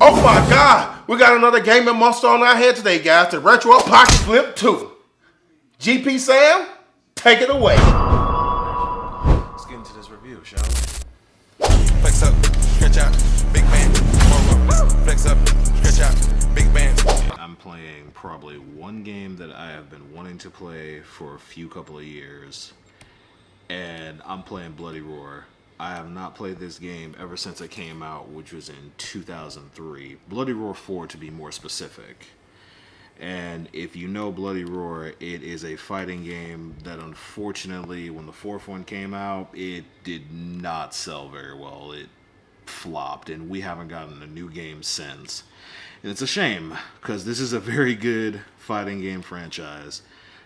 Oh my God! We got another gaming monster on our head today, guys. The Retro Pocket Flip 2. GPSAM, take it away. Let's get into this review, shall we? Flex up, stretch out, big band. Flex up, stretch out, big band. I'm playing probably one game that I have been wanting to play for a few couple of years, and I'm playing Bloody Roar. I have not played this game ever since it came out, which was in 2003. Bloody Roar 4 to be more specific. And if you know Bloody Roar, it is a fighting game that unfortunately, when the fourth one came out, it did not sell very well. It flopped, and we haven't gotten a new game since. And it's a shame, because this is a very good fighting game franchise.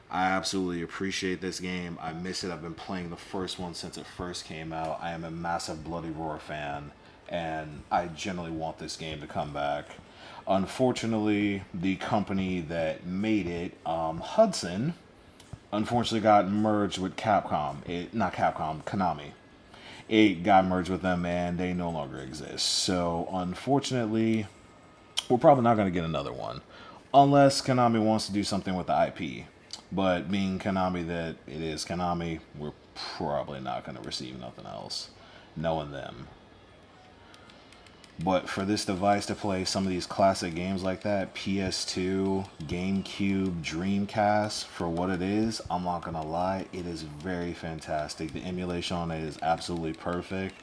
I absolutely appreciate this game. I miss it. I've been playing the first one since it first came out. I am a massive Bloody Roar fan, and I generally want this game to come back. Unfortunately, the company that made it, Hudson, unfortunately got merged with Konami. It got merged with them, and they no longer exist. So, unfortunately, we're probably not going to get another one, unless Konami wants to do something with the IP. But being Konami that it is Konami, we're probably not going to receive nothing else, knowing them. But for this device to play some of these classic games like that, PS2, GameCube, Dreamcast, for what it is, I'm not going to lie, it is very fantastic. The emulation on it is absolutely perfect.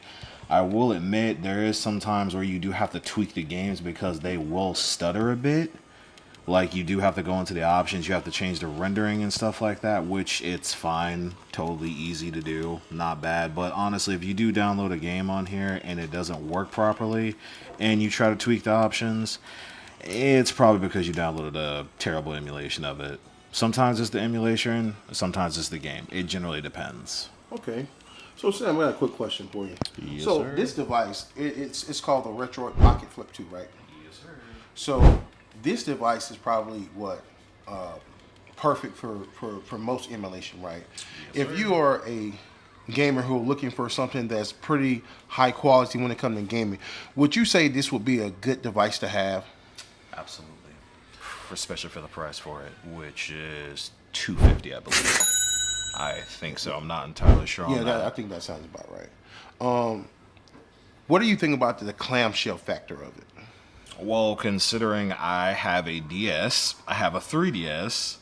I will admit, there is some times where you do have to tweak the games because they will stutter a bit. Like, you do have to go into the options, you have to change the rendering and stuff like that, which it's fine, totally easy to do, not bad. But honestly, if you do download a game on here and it doesn't work properly, and you try to tweak the options, it's probably because you downloaded a terrible emulation of it. Sometimes it's the emulation, sometimes it's the game. It generally depends. Okay. So, Sam, I got a quick question for you. Yes, so, sir. this device, it's called the Retro Pocket Flip 2, right? Yes, sir. So, this device is probably perfect for most emulation, right? Yes, if sir. you are a gamer who are looking for something that's pretty high quality when it comes to gaming, would you say this would be a good device to have? Absolutely. Especially for the price for it, which is $250, I believe. I think so. I'm not entirely sure on that. I think that sounds about right. What do you think about the clamshell factor of it? Well, considering I have a DS, I have a 3DS,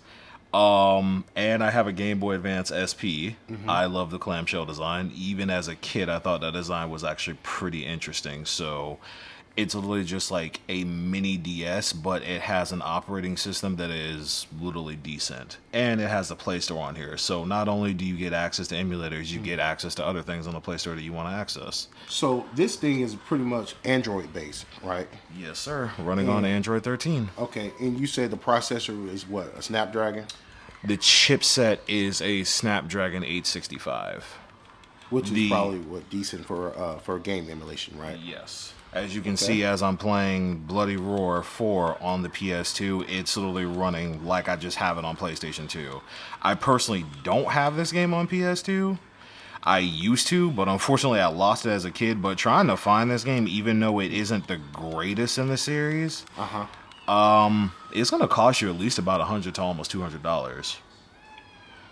and I have a Game Boy Advance SP, I love the clamshell design. Even as a kid, I thought that design was actually pretty interesting. So it's literally just like a mini DS, but it has an operating system that is literally decent. And it has the Play Store on here. So not only do you get access to emulators, you get access to other things on the Play Store that you want to access. So this thing is pretty much Android based, right? Yes, sir. Running on Android 13. Okay, and you said the processor is what, a Snapdragon? The chipset is a Snapdragon 865. Which is probably decent for game emulation, right? Yes. As you can see, as I'm playing Bloody Roar 4 on the PS2, it's literally running like I just have it on PlayStation 2. I personally don't have this game on PS2. I used to, but unfortunately I lost it as a kid. But trying to find this game, even though it isn't the greatest in the series, it's going to cost you at least about $100 to almost $200.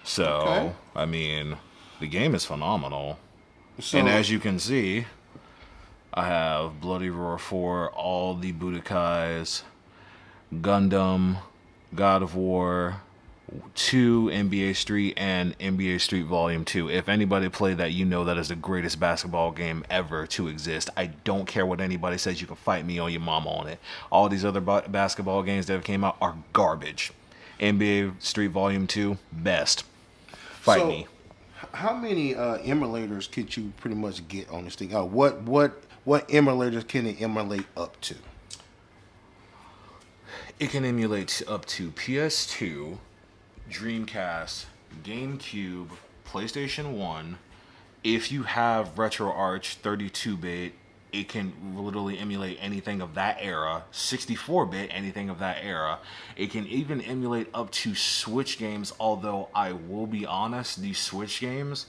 So, I mean, the game is phenomenal. And as you can see, I have Bloody Roar 4, all the Budokais, Gundam, God of War 2, NBA Street, and NBA Street Volume 2. If anybody played that, you know that is the greatest basketball game ever to exist. I don't care what anybody says. You can fight me on your mama on it. All these other basketball games that have came out are garbage. NBA Street Volume 2, best. Fight me. How many emulators could you pretty much get on this thing? What emulators can it emulate up to? It can emulate up to PS2, Dreamcast, GameCube, PlayStation 1. If you have RetroArch 32-bit, it can literally emulate anything of that era. 64-bit, anything of that era. It can even emulate up to Switch games, although I will be honest, these Switch games,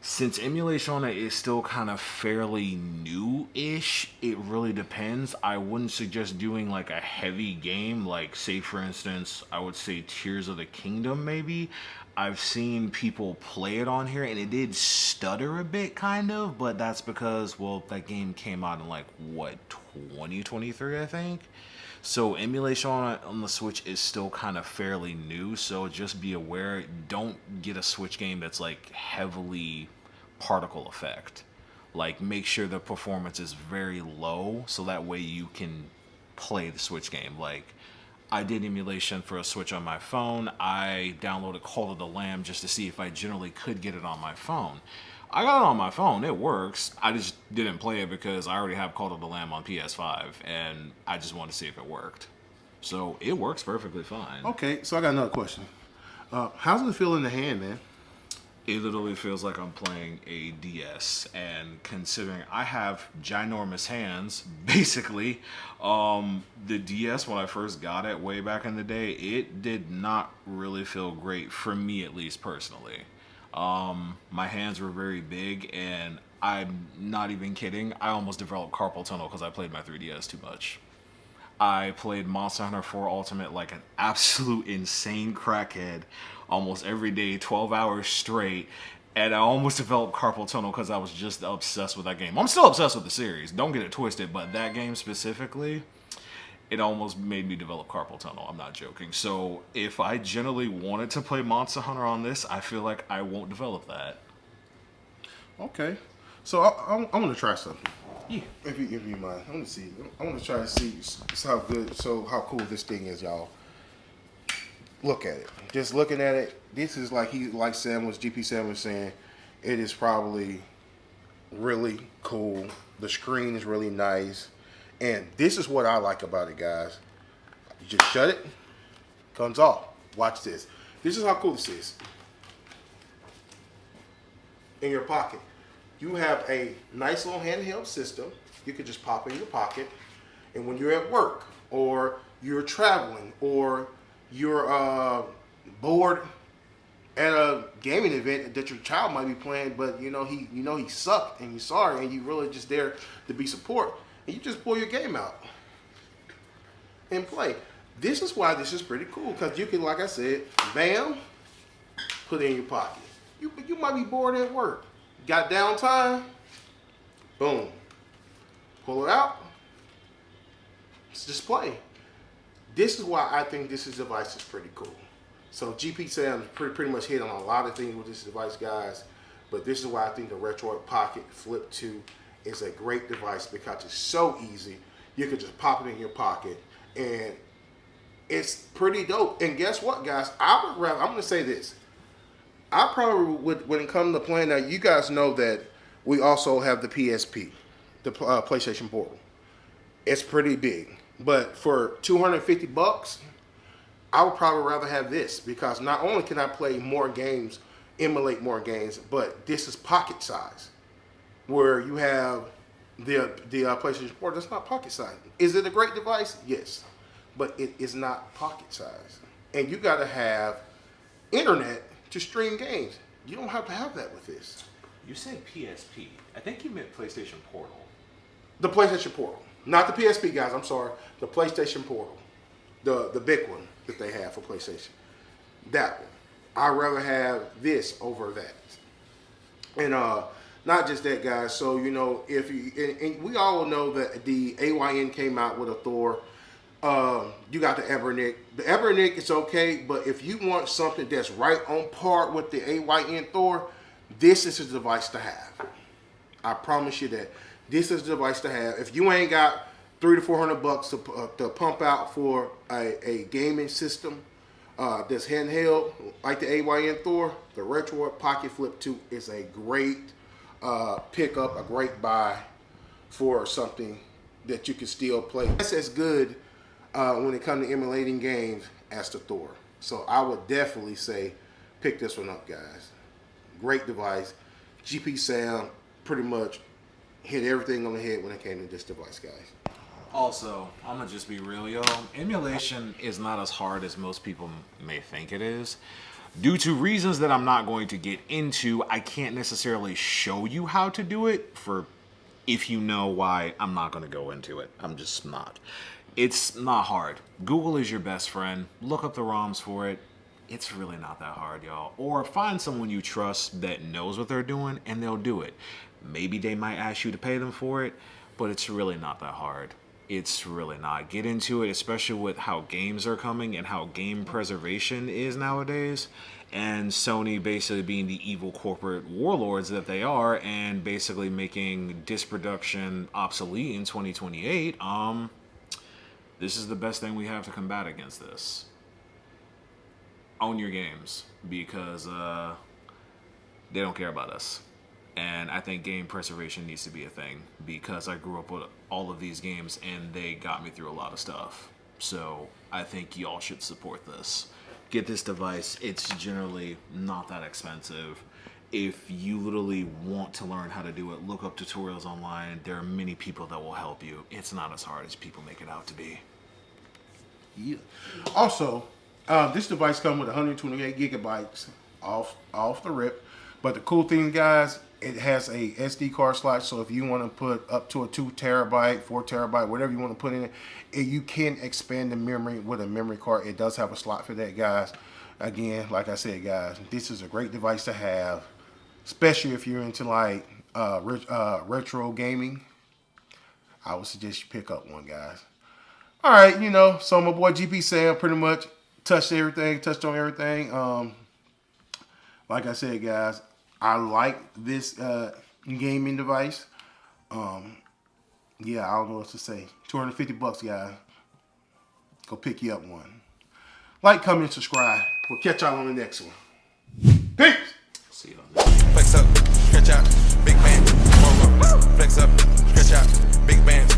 Since Emulation on it is still kind of fairly new-ish, it really depends. I wouldn't suggest doing like a heavy game, like say for instance, I would say Tears of the Kingdom maybe. I've seen people play it on here and it did stutter a bit kind of, but that's because, well, that game came out in like, what, 2023 I think? So emulation on the Switch is still kind of fairly new, so just be aware, don't get a Switch game that's like heavily particle effect. Like make sure the performance is very low so that way you can play the Switch game. Like I did emulation for a Switch on my phone. I downloaded Call of the Lamb just to see if I generally could get it on my phone. I got it on my phone. It works. I just didn't play it because I already have Call of the Lamb on PS5, and I just wanted to see if it worked. So it works perfectly fine. Okay, so I got another question. How's it feel in the hand, man? It literally feels like I'm playing a DS, and considering I have ginormous hands, basically, the DS when I first got it way back in the day, it did not really feel great for me, at least personally. My hands were very big, and I'm not even kidding, I almost developed carpal tunnel because I played my 3DS too much. I played Monster Hunter 4 Ultimate like an absolute insane crackhead almost every day, 12 hours straight, and I almost developed carpal tunnel because I was just obsessed with that game. I'm still obsessed with the series, don't get it twisted, but that game specifically, it almost made me develop carpal tunnel. I'm not joking. So if I generally wanted to play Monster Hunter on this, I feel like I won't develop that. Okay, so I want to try something. Yeah. If you mind, I want to see. I want to try to see how good, how cool this thing is, y'all. Look at it. Just looking at it, this is like GPSAM was saying, it is probably really cool. The screen is really nice, and this is what I like about it, guys. You just shut it, comes off. Watch this. This is how cool this is. In your pocket. You have a nice little handheld system. You could just pop in your pocket, and when you're at work or you're traveling or you're bored at a gaming event that your child might be playing, but he sucked and you're sorry and you really just there to be support, and you just pull your game out and play. This is why this is pretty cool, because you can, like I said, bam, put it in your pocket. You might be bored at work. Got downtime? Boom. Pull it out. Let's just play. This is why I think this device is pretty cool. So GPSAM pretty much hit on a lot of things with this device, guys. But this is why I think the Retro Pocket Flip 2 is a great device, because it's so easy. You can just pop it in your pocket, and it's pretty dope. And guess what, guys? I'm going to say this. I probably would, when it comes to playing, now you guys know that we also have the PSP, the PlayStation Portal. It's pretty big, but for $250, I would probably rather have this, because not only can I play more games, emulate more games, but this is pocket size, where you have the PlayStation Portal. That's not pocket size. Is it a great device? Yes, but it is not pocket size, and you got to have internet to stream games. You don't have to have that with this. You said PSP. I think you meant PlayStation Portal. The PlayStation Portal. Not the PSP, guys. I'm sorry. The PlayStation Portal. The big one that they have for PlayStation. That one. I'd rather have this over that. And not just that, guys. So, if you... And we all know that the AYN came out with a Thor. You got the Ebernick. The Ebernick is okay, but if you want something that's right on par with the AYN Thor, this is a device to have. I promise you that. This is a device to have. If you ain't got $300 to $400 to pump out for a gaming system that's handheld like the AYN Thor, the Retro Pocket Flip 2 is a great pickup, a great buy for something that you can still play. That's as good when it comes to emulating games as the Thor. So I would definitely say pick this one up, guys. Great device. GPSAM pretty much hit everything on the head when it came to this device, guys. Also, I'm gonna just be real, y'all. Emulation is not as hard as most people may think it is. Due to reasons that I'm not going to get into, I can't necessarily show you how to do it. For if you know why, I'm not going to go into it. I'm just not. It's not hard. Google is your best friend. Look up the ROMs for it. It's really not that hard, y'all. Or find someone you trust that knows what they're doing, and they'll do it. Maybe they might ask you to pay them for it, but it's really not that hard. It's really not. Get into it, especially with how games are coming and how game preservation is nowadays. And Sony basically being the evil corporate warlords that they are and basically making disc production obsolete in 2028. This is the best thing we have to combat against this. Own your games, because they don't care about us. And I think game preservation needs to be a thing, because I grew up with all of these games and they got me through a lot of stuff. So I think y'all should support this. Get this device. It's generally not that expensive. If you literally want to learn how to do it, look up tutorials online. There are many people that will help you. It's not as hard as people make it out to be. Yeah. Also, this device comes with 128 gigabytes off the rip. But the cool thing, guys, it has a SD card slot. So if you want to put up to a 2 terabyte, 4 terabyte, whatever you want to put in it, you can expand the memory with a memory card. It does have a slot for that, guys. Again, like I said, guys, this is a great device to have, especially if you're into like retro gaming. I would suggest you pick up one, guys. All right, so my boy GPSAM pretty much touched on everything. Like I said, guys, I like this gaming device. Yeah, I don't know what to say. $250, guys. Go pick you up one. Like, comment, subscribe. We'll catch y'all on the next one. Peace. See y'all. Flex up, stretch out, big man, roll up. Flex up, stretch out, big bands.